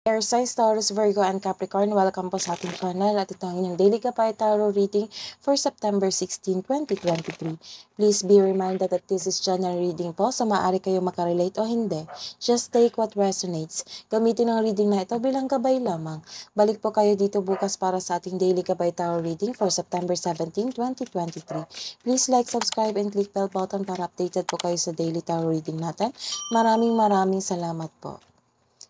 Air signs, Taurus, Virgo, and Capricorn, welcome po sa ating channel at ito ang inyong daily Kapay Tarot reading for September 16, 2023. Please be reminded that this is general reading po, so maaari kayong makarelate o hindi. Just take what resonates. Gamitin ang reading na ito bilang gabay lamang. Balik po kayo dito bukas para sa ating daily Kapay Tarot reading for September 17, 2023. Please like, subscribe, and click bell button para updated po kayo sa daily tarot reading natin. Maraming salamat po.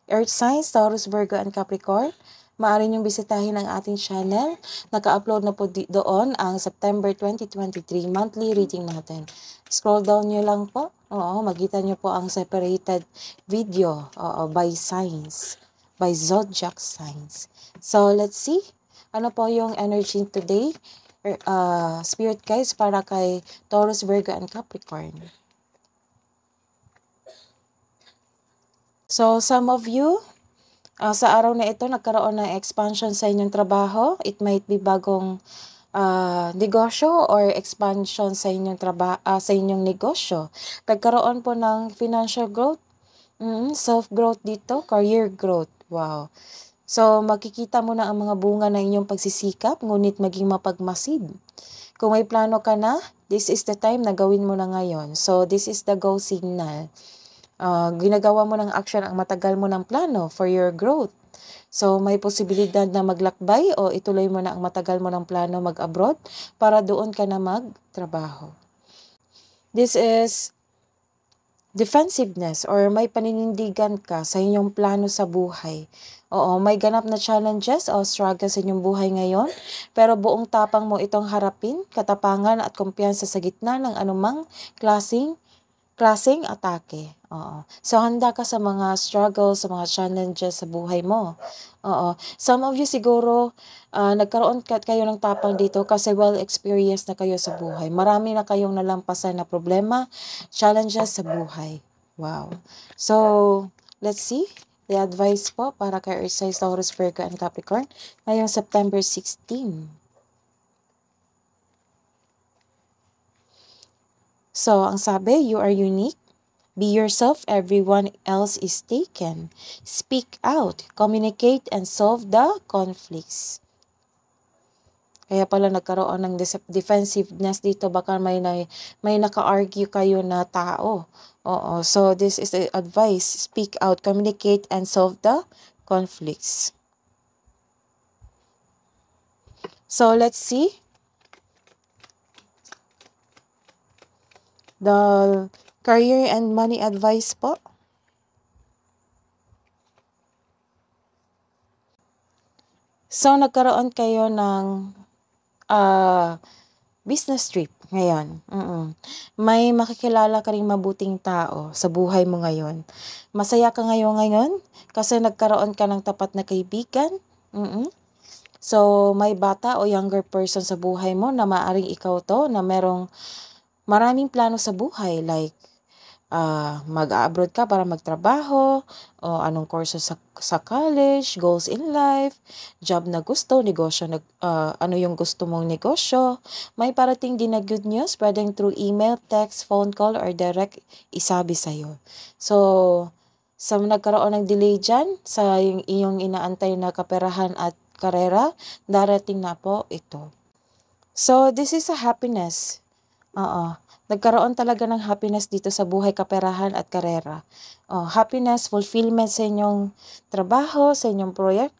Earth signs, Taurus, Virgo, and Capricorn, maaari niyong bisitahin ang ating channel. Naka-upload na po doon ang September 2023 monthly reading natin. Scroll down nyo lang po. Oo, makita nyo po ang separated video by signs, by zodiac signs. So, let's see. Ano po yung energy today? Spirit guides para kay Taurus, Virgo, and Capricorn. So, some of you, sa araw na ito, nagkaroon ng expansion sa inyong trabaho. It might be bagong negosyo or expansion sa inyong sa inyong negosyo. Nagkaroon po ng financial growth, self-growth dito, career growth. Wow. So, makikita mo na ang mga bunga ng inyong pagsisikap, ngunit maging mapagmasid. Kung may plano ka na, this is the time na gawin mo na ngayon. So, this is the go signal. Ginagawa mo ng action ang matagal mo ng plano for your growth. So, may posibilidad na maglakbay o ituloy mo na ang matagal mo ng plano mag-abroad para doon ka na magtrabaho. This is defensiveness or may paninindigan ka sa inyong plano sa buhay. Oo, may ganap na challenges o struggles sa inyong buhay ngayon, pero buong tapang mo itong harapin, katapangan at kumpiyansa sa gitna ng anumang klaseng atake. Oo. So, handa ka sa mga struggles, sa mga challenges sa buhay mo. Oo. Some of you siguro, nagkaroon kayo ng tapang dito kasi well-experienced na kayo sa buhay. Marami na kayong nalampasan na problema, challenges sa buhay. Wow. So, let's see. The advice po para kay Earth signs, Taurus, Virgo, and Capricorn ngayong September 16. So, ang sabi, you are unique. Be yourself, everyone else is taken. Speak out, communicate, and solve the conflicts. Kaya pala nagkaroon ng defensiveness dito. Baka may naka-argue kayo na tao. Oo. So, this is the advice. Speak out, communicate, and solve the conflicts. So, let's see. The career and money advice po. So, nagkaroon kayo ng business trip ngayon. May makikilala ka ring mabuting tao sa buhay mo ngayon. Masaya ka ngayon kasi nagkaroon ka ng tapat na kaibigan. So, may bata o younger person sa buhay mo na maaring ikaw to na merong maraming plano sa buhay like mag-abroad ka para magtrabaho, o anong kurso sa college, goals in life, job na gusto, negosyo na, ano yung gusto mong negosyo. May parating din na good news, pwedeng through email, text, phone call, or direct isabi sa'yo. So, sa nagkaroon ng delay dyan, sa yung iyong inaantay na kaperahan at karera, darating na po ito. So, this is a happiness. Nagkaroon talaga ng happiness dito sa buhay, kaperahan at karera. Happiness, fulfillment sa inyong trabaho, sa inyong proyekto,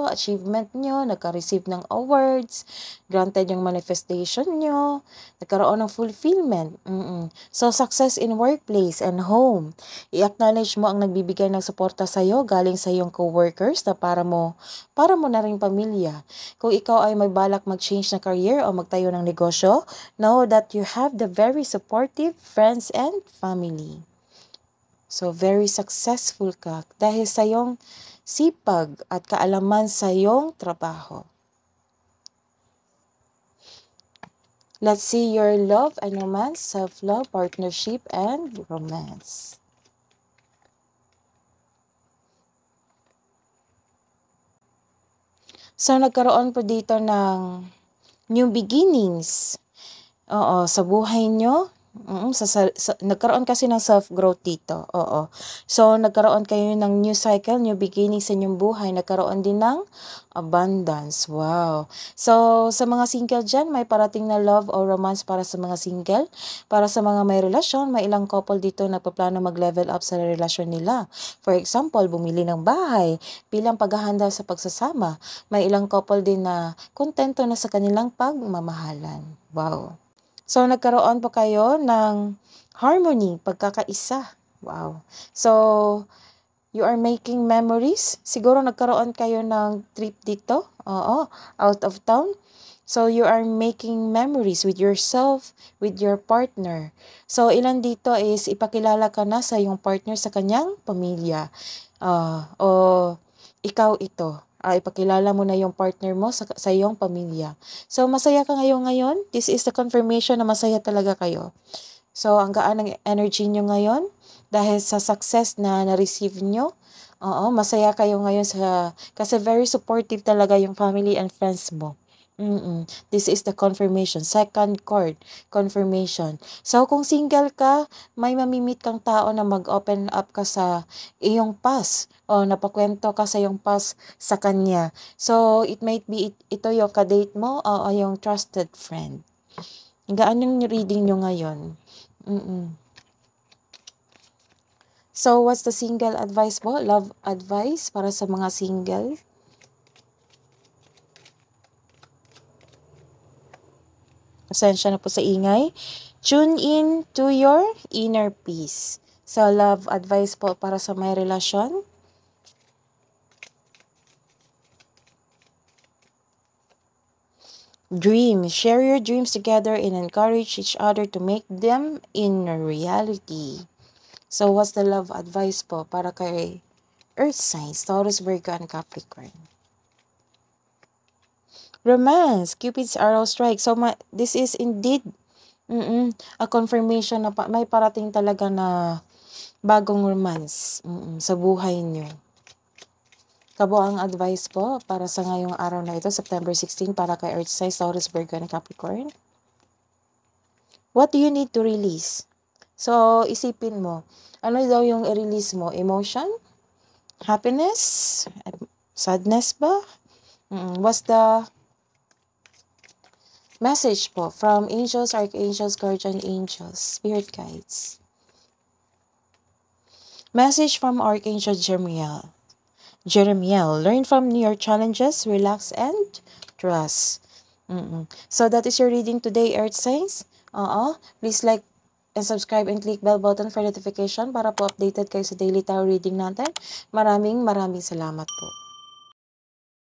achievement nyo, nagka-receive ng awards, granted yung manifestation nyo, nagkaroon ng fulfillment. So, success in workplace and home. I-acknowledge mo ang nagbibigay ng suporta sa'yo galing sa iyong co-workers na para mo na ring pamilya. Kung ikaw ay may balak mag-change na career o magtayo ng negosyo, know that you have the very supportive friends and family. So, very successful ka dahil sa iyong sipag at kaalaman sa iyong trabaho. Let's see your love and romance, self-love, partnership, and romance. So, nagkaroon po dito ng new beginnings. Sa buhay nyo, Nagkaroon kasi ng self-growth dito, oo. So, nagkaroon kayo ng new cycle, new beginning sa inyong buhay, nagkaroon din ng abundance, wow. So, sa mga single dyan, may parating na love or romance para sa mga single. Para sa mga may relasyon, may ilang couple dito na nagpaplano mag-level up sa relasyon nila. For example, bumili ng bahay, bilang paghahanda sa pagsasama. May ilang couple din na kontento na sa kanilang pagmamahalan, wow. So, nagkaroon pa kayo ng harmony, pagkakaisa. Wow. So, you are making memories. Siguro nagkaroon kayo ng trip dito. Oo, out of town. So, you are making memories with yourself, with your partner. So, ilan dito is ipakilala ka na sa iyong partner sa kanyang pamilya. O ikaw ito. Ipakilala mo na yung partner mo sa iyong pamilya. So, masaya ka ngayon. This is the confirmation na masaya talaga kayo. So, ang gaan ng energy nyo ngayon dahil sa success na na-receive nyo. Oo, masaya kayo ngayon kasi very supportive talaga yung family and friends mo. This is the confirmation. Second chord, confirmation. So, kung single ka, may mamimit kang tao na mag-open up ka sa iyong past o napakwento ka sa iyong past sa kanya. So, it might be ito yung kadate mo o yung trusted friend. Gaan yung reading nyo ngayon. So, what's the single advice mo? Love advice para sa mga single? Pasensya na po sa ingay. Tune in to your inner peace. So, love advice po para sa may relasyon. Dream. Share your dreams together and encourage each other to make them in reality. So, what's the love advice po para kay Earth signs, Taurus, Virgo, and Capricorn? Romance, Cupid's arrow strike. So, this is indeed a confirmation na may parating talaga na bagong romance sa buhay nyo. Kabuang advice po para sa ngayong araw na ito, September 16, para kay Earth signs, Taurus, Virgo, and Capricorn. What do you need to release? So, isipin mo, ano daw yung i-release mo? Emotion? Happiness? Sadness ba? What's the message po from angels, archangels, guardian angels, spirit guides? Message from Archangel Jeremiel. Learn from your challenges, relax, and trust. So that is your reading today, Earth signs. Please like and subscribe and click bell button for notification para po updated kayo sa daily tarot reading natin. Maraming salamat po.